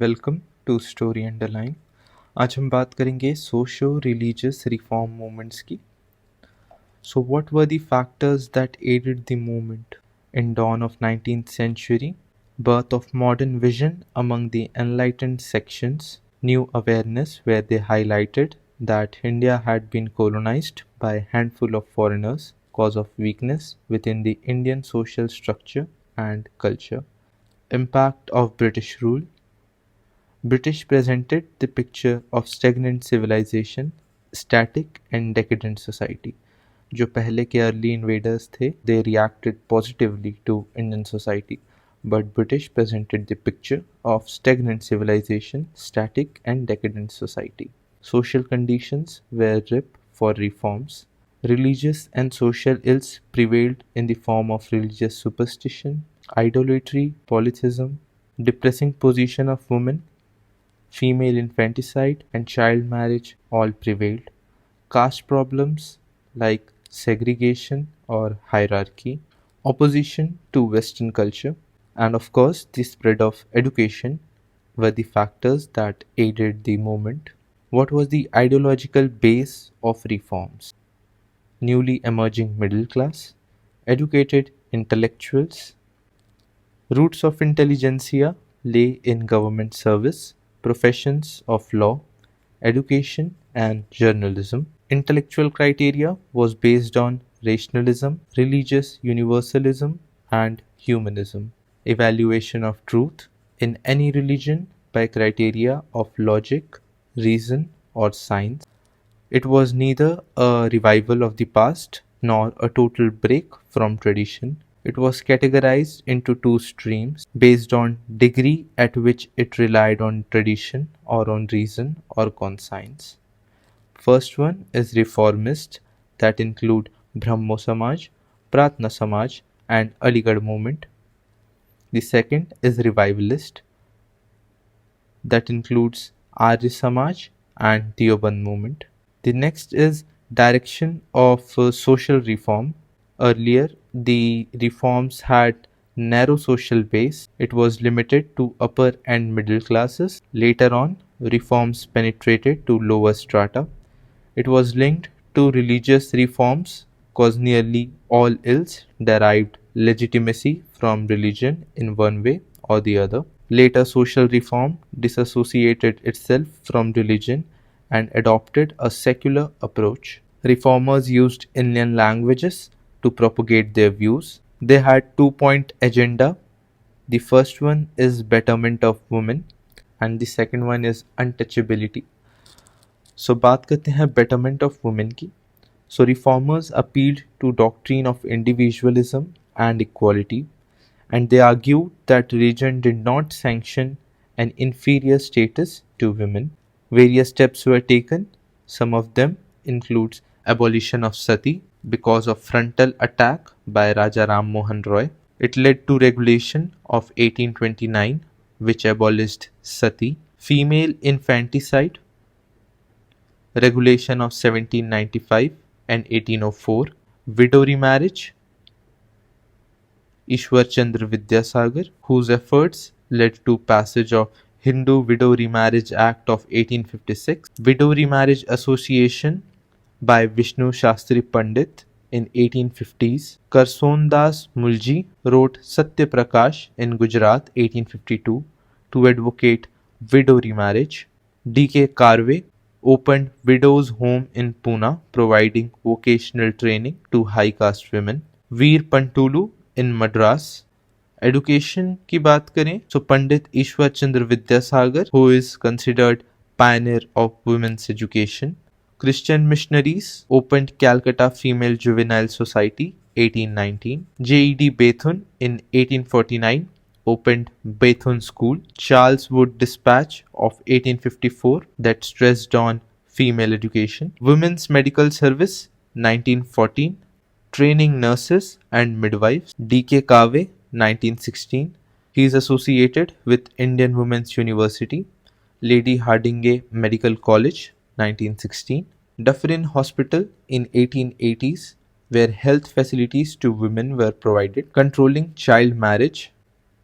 Welcome to story underline. आज हम बात करेंगे सोशो रिलीजियस रिफॉर्म मूवमेंट्स की। So what were the factors that aided the movement in dawn of 19th century? Birth of modern vision among the enlightened sections, new awareness where they highlighted that India had been colonized by a handful of foreigners, cause of weakness within the Indian social structure and culture. Impact of British rule. British presented the picture of stagnant civilization, static and decadent society. जो पहले के early invaders थे, they reacted positively to Indian society, but British presented the picture of stagnant civilization, static and decadent society. Social conditions were ripe for reforms. Religious and social ills prevailed in the form of religious superstition, idolatry, polytheism, depressing position of women, female infanticide and child marriage all prevailed. Caste problems like segregation or hierarchy, opposition to Western culture, and of course the spread of education were the factors that aided the movement. What was the ideological base of reforms? Newly emerging middle class, educated intellectuals. Roots of intelligentsia lay in government service, professions of law, education, and journalism. Intellectual criteria was based on rationalism, religious universalism, and humanism. Evaluation of truth in any religion by criteria of logic, reason, or science. It was neither a revival of the past nor a total break from tradition. It was categorized into two streams based on degree at which it relied on tradition or on reason or conscience. First one is reformist, that include Brahmo Samaj, Pratna Samaj and Aligarh movement. The second is revivalist, that includes Arya Samaj and Deoband movement. The next is direction of social reform. Earlier, the reforms had narrow social base. It was limited to upper and middle classes. Later on, reforms penetrated to lower strata. It was linked to religious reforms cause nearly all ills derived legitimacy from religion in one way or the other. Later social reform disassociated itself from religion and adopted a secular approach. Reformers used Indian languages to propagate their views. They had two-point agenda. The first one is betterment of women and the second one is untouchability. So बात करते हैं betterment of women की. So reformers appealed to doctrine of individualism and equality, and they argued that religion did not sanction an inferior status to women. Various steps were taken. Some of them includes abolition of sati because of frontal attack by Raja Ram Mohan Roy. It led to regulation of 1829 which abolished sati, female infanticide, regulation of 1795 and 1804, widow remarriage, Ishwar Chandra Vidyasagar, whose efforts led to passage of Hindu Widow Remarriage Act of 1856, Widow Remarriage Association by Vishnu Shastri Pandit in 1850s. Karson Das Mulji wrote Satya Prakash in Gujarat 1852 to advocate widow remarriage. D.K. Karve opened Widows' Home in Pune providing vocational training to high caste women. Veer Pantulu in Madras. Education की बात करें तो पंडित Ishwar Chandra Vidyasagar, who is considered pioneer of women's education. Christian missionaries opened Calcutta Female Juvenile Society 1819. J.E.D. Bethune in 1849 opened Bethune School. Charles Wood Dispatch of 1854 that stressed on female education. Women's Medical Service 1914. Training nurses and midwives. D.K. Kave 1916. He is associated with Indian Women's University. Lady Hardinge Medical College 1916. Dufferin Hospital in 1880s where health facilities to women were provided. Controlling child marriage.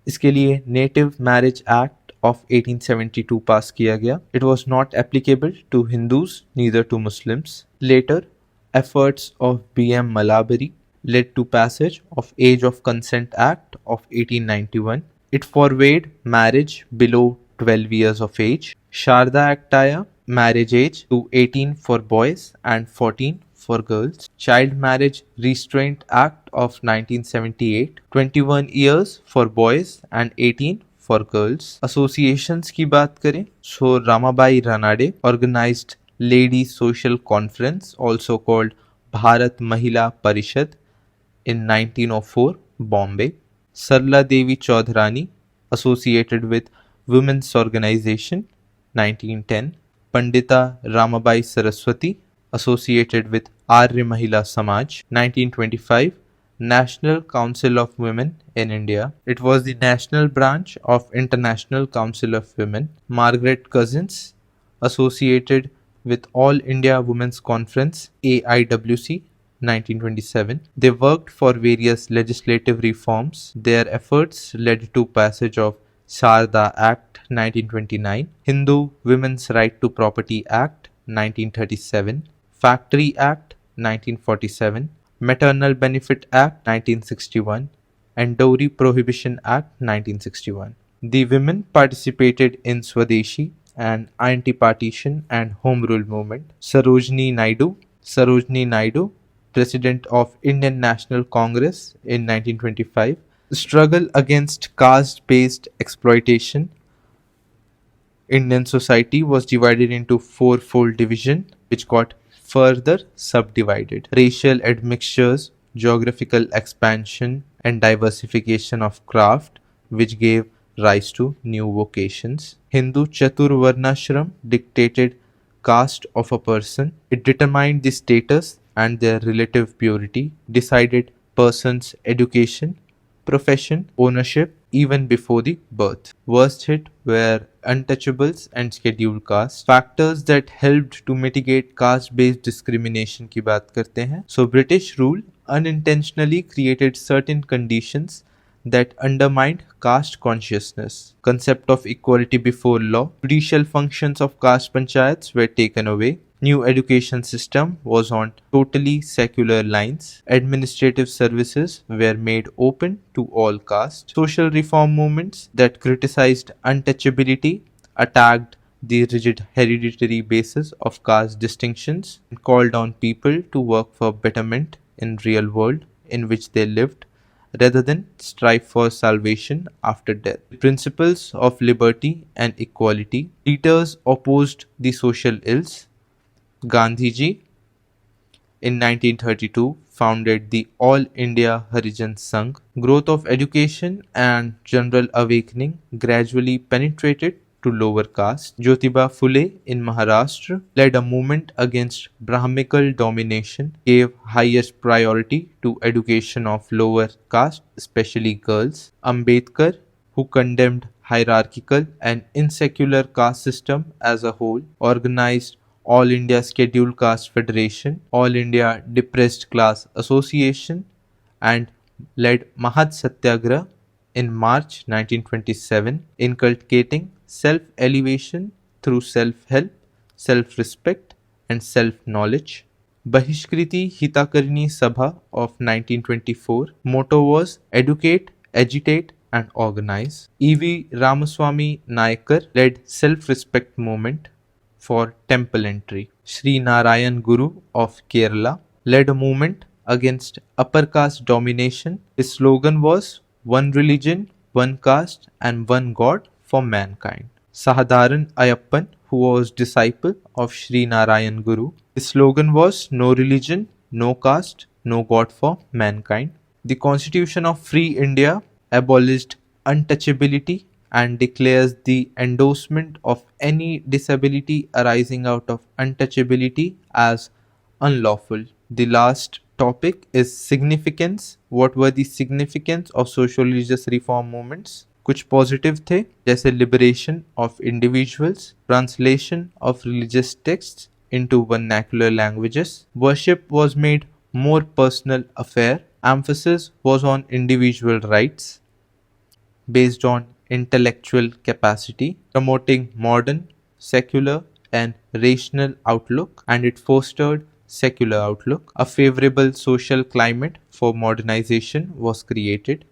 इसके लिए native marriage act of 1872 पास किया गया. It was not applicable to Hindus, neither to Muslims. Later, efforts of B.M. Malabari led to passage of Age of Consent Act of 1891. It forbade marriage below 12 years of age. Sharda Actaya, marriage age to 18 for boys and 14 for girls. Child Marriage Restraint Act of 1978, 21 years for boys and 18 for girls. Associations की बात करें, so Ramabai Ranade organized Lady Social Conference, also called Bharat Mahila Parishad, in 1904, Bombay. Sarla Devi Chaudhrani, associated with Women's Organization, 1910. Pandita Ramabai Saraswati, associated with Arya Mahila Samaj, 1925. National Council of Women in India. It was the national branch of International Council of Women. Margaret Cousins, associated with All India Women's Conference, AIWC, 1927. They worked for various legislative reforms. Their efforts led to passage of Sharda Act 1929, Hindu Women's Right to Property Act 1937, Factory Act 1947, Maternal Benefit Act 1961, and Dowry Prohibition Act 1961. The women participated in Swadeshi and anti-partition and home rule movement. Sarojini Naidu, President of Indian National Congress in 1925. Struggle against caste-based exploitation. Indian society was divided into fourfold division, which got further subdivided. Racial admixtures, geographical expansion, and diversification of craft, which gave rise to new vocations. Hindu Chaturvarnashram dictated caste of a person. It determined the status and their relative purity, decided person's education, profession, ownership, even before the birth. Worst hit were untouchables and scheduled castes. Factors that helped to mitigate caste-based discrimination की बात करते हैं. So British rule unintentionally created certain conditions that undermined caste consciousness. Concept of equality before law. Judicial functions of caste panchayats were taken away. New education system was on totally secular lines. Administrative services were made open to all castes. Social reform movements that criticized untouchability, attacked the rigid hereditary basis of caste distinctions, and called on people to work for betterment in real world in which they lived, rather than strive for salvation after death. The principles of liberty and equality. Leaders opposed the social ills. Gandhiji in 1932 founded the All India Harijan Sangh. Growth of education and general awakening gradually penetrated to lower caste. Jyotiba Phule in Maharashtra led a movement against Brahminical domination, gave highest priority to education of lower caste, especially girls. Ambedkar, who condemned hierarchical and insecular caste system as a whole, organized All India Scheduled Caste Federation, All India Depressed Class Association, and led Mahat Satyagraha in March 1927, inculcating self-elevation through self-help, self-respect, and self-knowledge. Bahishkriti Hitakarni Sabha of 1924 motto was Educate, Agitate, and Organize. E.V. Ramaswamy Nayakar led self-respect movement for temple entry. Sri Narayan Guru of Kerala led a movement against upper caste domination. His slogan was One Religion, One Caste, and One God for Mankind. Sahadaran Ayappan, who was disciple of Sri Narayan Guru, his slogan was No Religion, No Caste, No God for Mankind. The Constitution of Free India abolished untouchability and declares the endorsement of any disability arising out of untouchability as unlawful. The last topic is significance. What were the significance of socio-religious reform movements? कुछ positive थे जैसे liberation of individuals, translation of religious texts into vernacular languages. Worship was made more personal affair. Emphasis was on individual rights based on intellectual capacity, promoting modern, secular, and rational outlook, and it fostered secular outlook. A favorable social climate for modernization was created.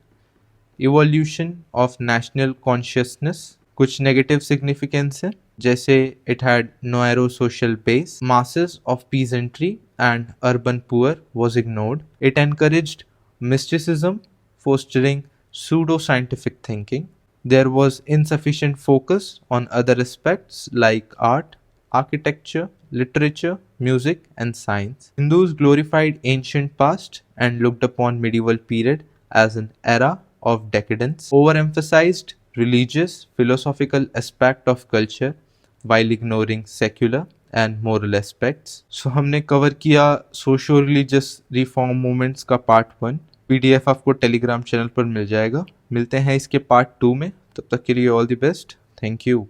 Evolution of national consciousness, कुछ negative significance है जैसे it had narrow social base, masses of peasantry and urban poor was ignored. It encouraged mysticism, fostering pseudo-scientific thinking. There was insufficient focus on other aspects like art, architecture, literature, music, and science. Hindus glorified ancient past and looked upon medieval period as an era of decadence, overemphasized religious, philosophical aspect of culture while ignoring secular and moral aspects. So हमने cover किया socio religious reform movements का part 1। PDF आपको Telegram channel पर मिल जाएगा। मिलते हैं इसके part 2 में, तब तक के लिए all the best. Thank you.